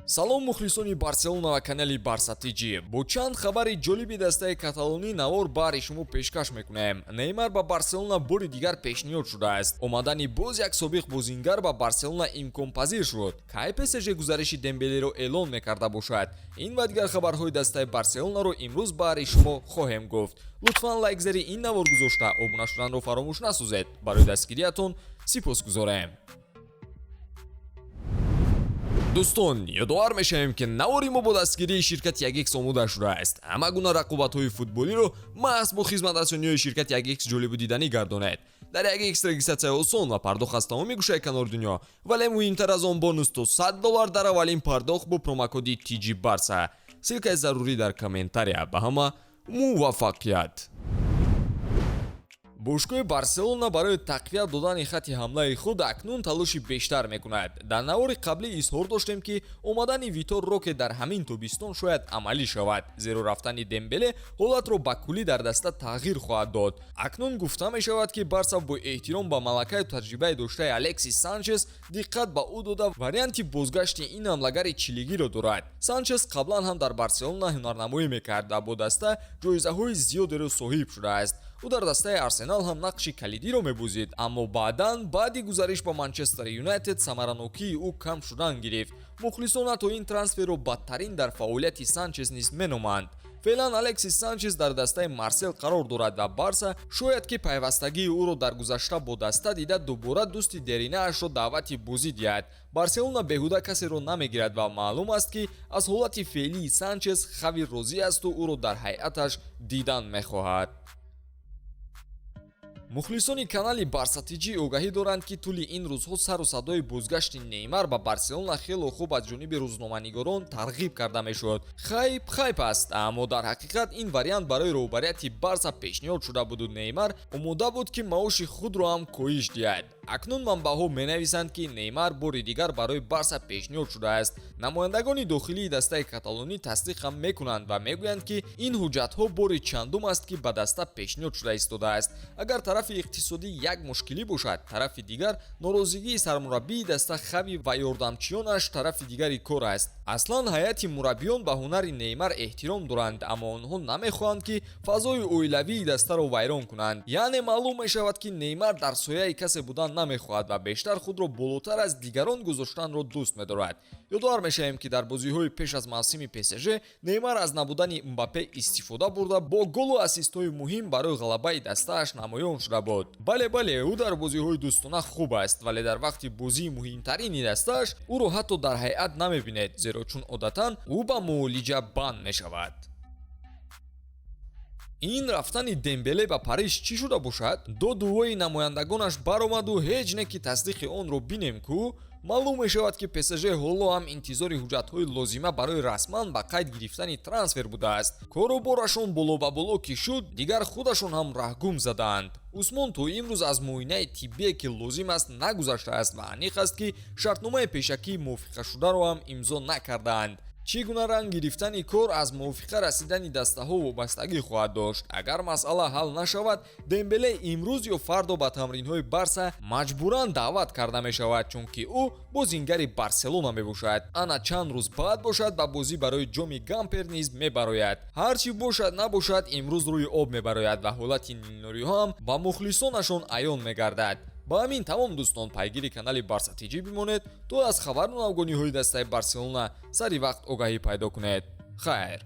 салом мухлисони барселона ва канали барса тиҷи. Бо чанд хабари ҷолиби дастаи каталонӣ навор баҳри шумо пешкаш мекунем. Неймар ба барселона бори дигар пешниҳод шудааст. Омадани боз як собиқ бозингар ба барселона имконпазир шуд. Кай ПСЖ гузариши Дембелеро эълон мекарда бошад. Ин ва дигар хабарҳои дастаи барселонаро имрӯз баҳри шумо хоҳем гуфт. Лутфан лайк зари ин навор гузошта обуна шуданро фаромӯш насозед. Барои дастгириятон сипосгузорем. дӯстон, ёдовар мешавем ки навори мо бо дастгирии ширкати 1x омода шудааст. Ҳама гуна рақобатҳои футболиро маҳз бо хизматрасониҳои ширкати 1x ҷолибу диданӣ гардонед. дар 1x регистратсия осон ва пардохт аз тамоми гӯшаи канори дунё, вале муҳимтар аз он бонус то $100 дар аввалин пардохт бо промокоди TG Barca. Силкаи зарурӣ дар комментария. Ба ҳама муваффақият. бошгоҳи барселона барои тақвият додани хатти ҳамлаи худ акнун талоши бештар мекунад. дар навори қаблӣ изҳор доштем ки омадани Витор Роке дар ҳамин тобистон шояд амалӣ шавад, зеро рафтани Дембеле ҳолатро ба куллӣ дар даста тағйир хоҳад дод. акнун гуфта мешавад ки Барса бо эҳтиром ба малакаю таҷрибаи доштаи Алексис Санчес диққат ба ӯ дода варианти бозгашти ин ҳамлагари чилигиро дорад. Санчес қаблан ҳам дар Барселона ҳунарнамоӣ мекард ва бо даста ҷоизаҳои зиёдеро соҳиб шудааст. ӯ дар дастаи Арсенал ҳам нақши калидиро мебозид, аммо баъдан баъди гузариш ба Манчестер Юнайтед самаранокии ӯ кам шудан гирифт. мухлисон ҳатто ин трансферро бадтарин дар фаъолияти Санчес низ меноманд. феълан Алексис Санчес дар дастаи Марсел қарор дорад ва Барса шояд ки пайвастагии ӯро дар гузашта бо даста дида дубора дӯсти деринаашро даъвати бозӣ диҳад. барселона беҳуда касеро намегирад ва маълум аст ки аз ҳолати феълии Санчес хави розӣ асту ӯро дар ҳайъаташ дидан мехоҳад. мухлисони канали Барса тиҷи огаҳӣ доранд ки тӯли ин рӯзҳо сару садои бозгашти Неймар ба Барселона хело хуб аз ҷониби рӯзноманигорон тарғиб карда мешуд. хайп аст, аммо дар ҳақиқат ин вариант барои роҳбарияти Барса пешниҳод шуда буду. Неймар омода буд ки маоши худро ҳам коҳиш диҳад. акнун манбаъҳо менависанд ки Неймар бори дигар барои Барса пешниҳод шудааст. намояндагони дохилии дастаи каталонӣ тасдиқ ҳам мекунанд ва мегӯянд ки ин ҳуҷҷатҳо бори чандум аст ки ба даста пешниҳод шуда истодааст. агар тарафи иқтисодӣ як мушкилӣ бошад, тарафи дигар норозигии сармураббии даста хави ва ёрдамчиёнаш тарафи дигари кор аст. аслан ҳайати мураббиён ба ҳунари Неймар эҳтиром доранд, аммо онҳо намехоҳанд ки фазои оилавии дастаро вайрон кунанд. яъне маълум мешавад ки Неймар дар сояи касе будан намехоҳад ва бештар худро болотар аз дигарон гузоштанро дӯст медорад. ёдовар мешавем ки дар бозиҳои пеш аз мавсими ПСЖ Неймар аз набудани Мбаппе истифода бурда бо голу ассистҳои муҳим барои ғалабаи дастааш намоён шуда буд. бале ӯ дар бозиҳои дӯстона хуб аст, вале дар вақти бозии муҳимтарини дастааш ӯро ҳатто дар ҳайъат намебинед, зеро чун одатан ӯ ба муолиҷа банд мешавад. ин рафтани Дембеле ба Париж чӣ шуда бошад? до дуои намояндагонаш баромаду ҳеҷ не ки тасдиқи онро бинем ку? маълум мешавад ки ПСЖ ҳоло ҳам интизори ҳуҷҷатҳои лозима барои расман ба қайд гирифтани трансфер будааст. короборашон боло ба боло ки шуд, дигар худашон ҳам раҳгум задаанд. усмон то имрӯз аз муоинаи тиббие ки лозим аст нагузаштааст ва аниқ аст ки шартномаи пешакии мувофиқашударо ҳам имзо накардаанд. чӣ гуна ранг гирифтани кор аз мувофиқа расидани дастаҳо вобастагӣ хоҳад дошт. агар масъала ҳал нашавад, Дембеле имрӯз ё фардо ба тамринҳои Барса маҷбуран даъват карда мешавад, чунки ӯ бозингари Барселона мебошад. ана чанд рӯз баъд бошад ба бозӣ барои ҷоми Гампер низ мебарояд. ҳарчӣ бошад набошад, имрӯз рӯи об мебарояд ва ҳолати нилнориҳо ҳам ба мухлисонашон аён мегардад. ба ҳамин тамом дӯстон, пайгири канали Барса тиҷи бимонед то аз хабару навгониҳои дастаи Барселона сари вақт огаҳӣ пайдо кунед. хайр.